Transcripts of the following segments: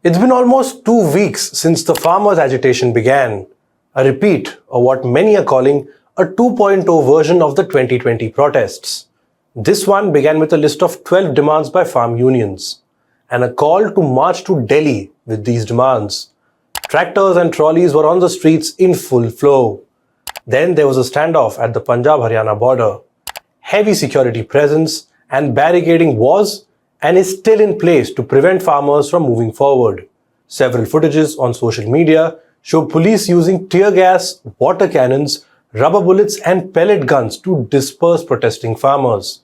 It's been almost 2 weeks since the farmers' agitation began, a repeat of what many are calling a 2.0 version of the 2020 protests. This one began with a list of 12 demands by farm unions and a call to march to Delhi with these demands. Tractors and trolleys were on the streets in full flow. Then there was a standoff at the Punjab-Haryana border. Heavy security presence and barricading was and is still in place to prevent farmers from moving forward. Several footages on social media show police using tear gas, water cannons, rubber bullets and pellet guns to disperse protesting farmers.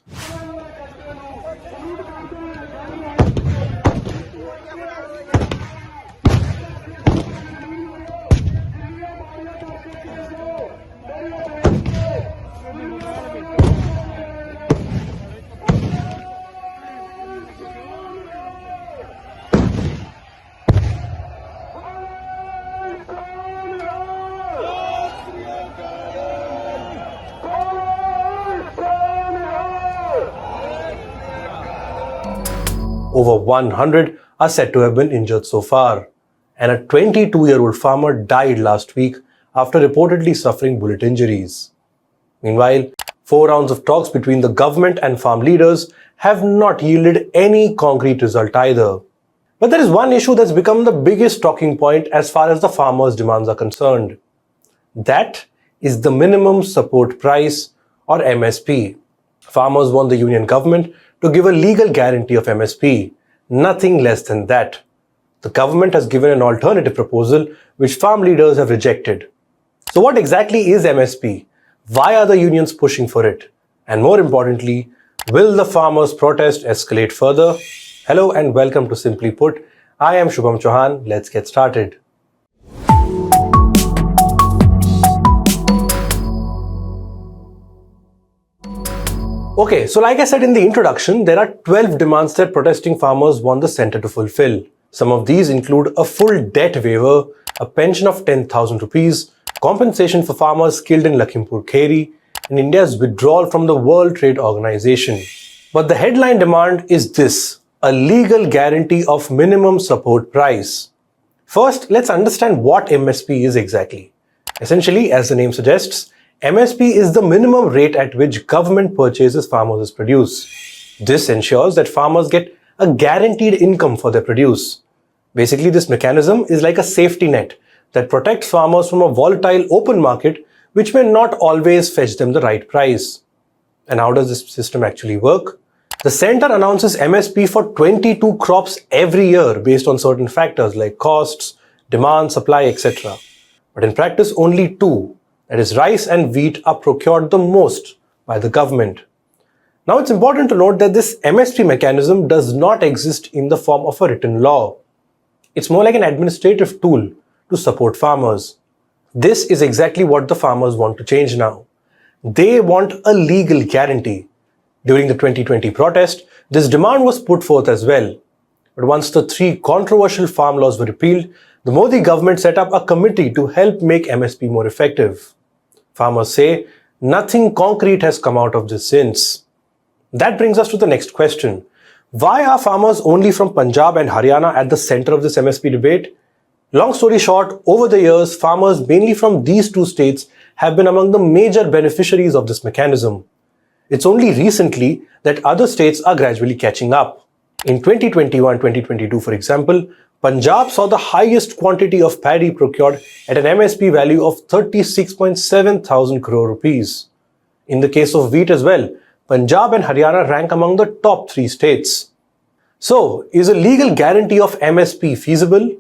Over 100 are said to have been injured so far, and a 22-year-old farmer died last week after reportedly suffering bullet injuries. Meanwhile, 4 rounds of talks between the government and farm leaders have not yielded any concrete result either. But there is one issue that's become the biggest talking point as far as the farmers' demands are concerned. That is the minimum support price, or MSP. Farmers want the union government to give a legal guarantee of MSP, nothing less than that. The government has given an alternative proposal which farm leaders have rejected. So what exactly is MSP? Why are the unions pushing for it? And more importantly, will the farmers' protest escalate further? Hello and welcome to Simply Put. I am Shubham Chohan. Let's get started. Okay, so like I said in the introduction, there are 12 demands that protesting farmers want the centre to fulfill. Some of these include a full debt waiver, a pension of 10,000 rupees, compensation for farmers killed in Lakhimpur Kheri, and India's withdrawal from the World Trade Organization. But the headline demand is this: a legal guarantee of minimum support price. First, let's understand what MSP is exactly. Essentially, as the name suggests, MSP is the minimum rate at which government purchases farmers' produce. This ensures that farmers get a guaranteed income for their produce. Basically, this mechanism is like a safety net that protects farmers from a volatile open market which may not always fetch them the right price. And how does this system actually work? The centre announces MSP for 22 crops every year based on certain factors like costs, demand, supply, etc. But in practice, only two, that is, rice and wheat, are procured the most by the government. Now it's important to note that this MSP mechanism does not exist in the form of a written law. It's more like an administrative tool to support farmers. This is exactly what the farmers want to change now. They want a legal guarantee. During the 2020 protest, this demand was put forth as well. But once the 3 controversial farm laws were repealed, the Modi government set up a committee to help make MSP more effective. Farmers say nothing concrete has come out of this since. That brings us to the next question. Why are farmers only from Punjab and Haryana at the center of this MSP debate? Long story short, over the years, farmers mainly from these 2 states have been among the major beneficiaries of this mechanism. It's only recently that other states are gradually catching up. In 2021-2022, for example, Punjab saw the highest quantity of paddy procured at an MSP value of 36.7 thousand crore rupees. In the case of wheat as well, Punjab and Haryana rank among the top 3 states. So, is a legal guarantee of MSP feasible?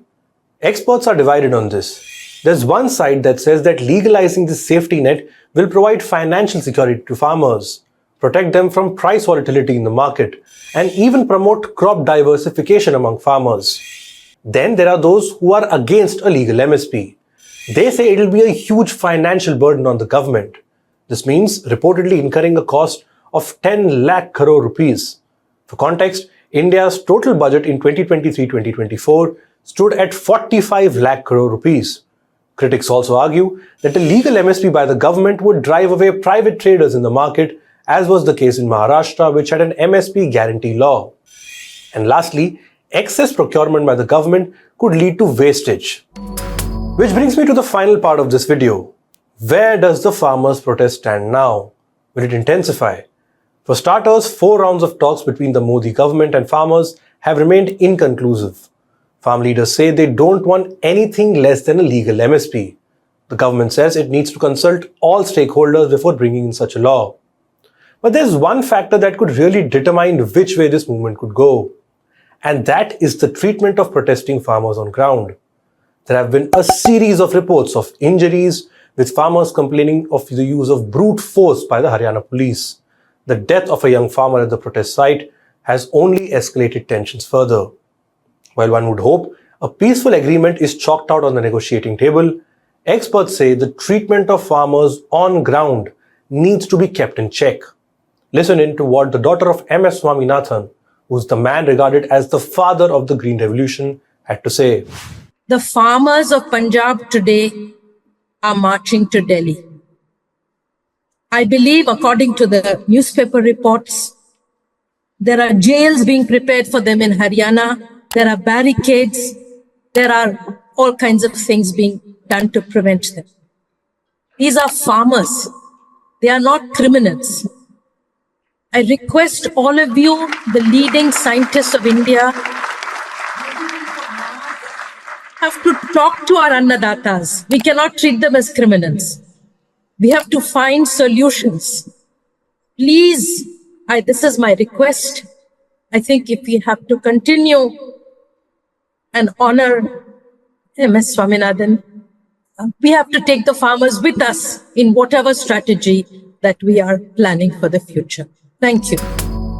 Experts are divided on this. There's one side that says that legalizing this safety net will provide financial security to farmers, protect them from price volatility in the market, and even promote crop diversification among farmers. Then there are those who are against a legal MSP. They say it will be a huge financial burden on the government. This means reportedly incurring a cost of 10 lakh crore rupees. For context, India's total budget in 2023-2024 stood at 45 lakh crore rupees. Critics also argue that a legal MSP by the government would drive away private traders in the market, as was the case in Maharashtra, which had an MSP guarantee law. And lastly, excess procurement by the government could lead to wastage. Which brings me to the final part of this video. Where does the farmers' protest stand now? Will it intensify? For starters, 4 rounds of talks between the Modi government and farmers have remained inconclusive. Farm leaders say they don't want anything less than a legal MSP. The government says it needs to consult all stakeholders before bringing in such a law. But there's one factor that could really determine which way this movement could go, and that is the treatment of protesting farmers on ground. There have been a series of reports of injuries, with farmers complaining of the use of brute force by the Haryana police. The death of a young farmer at the protest site has only escalated tensions further. While one would hope a peaceful agreement is chalked out on the negotiating table, experts say the treatment of farmers on ground needs to be kept in check. Listen in to what the daughter of M.S. Swaminathan, who's the man regarded as the father of the Green Revolution, had to say. The farmers of Punjab today are marching to Delhi. I believe, according to the newspaper reports, there are jails being prepared for them in Haryana. There are barricades. There are all kinds of things being done to prevent them. These are farmers. They are not criminals. I request all of you, the leading scientists of India, have to talk to our Annadatas. We cannot treat them as criminals. We have to find solutions. Please, this is my request. I think if we have to continue and honor M.S. Swaminathan, we have to take the farmers with us in whatever strategy that we are planning for the future. Thank you.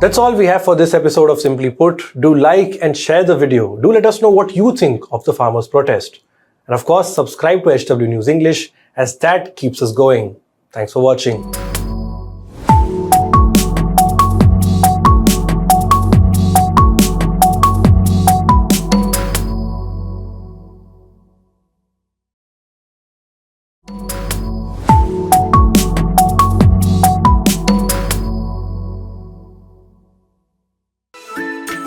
That's all we have for this episode of Simply Put. Do like and share the video. Do let us know what you think of the farmers' protest. And of course, subscribe to HW News English, as that keeps us going. Thanks for watching.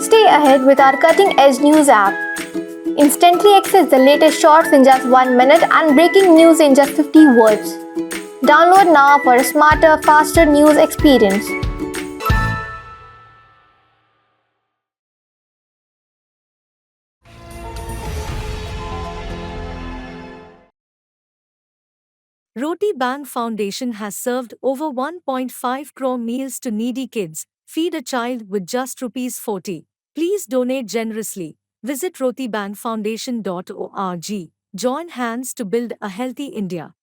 Stay ahead with our cutting-edge news app. Instantly access the latest shorts in just 1 minute and breaking news in just 50 words. Download now for a smarter, faster news experience. Roti Bank Foundation has served over 1.5 crore meals to needy kids. Feed a child with just Rs 40. Please donate generously. Visit rotibankfoundation.org. Join hands to build a healthy India.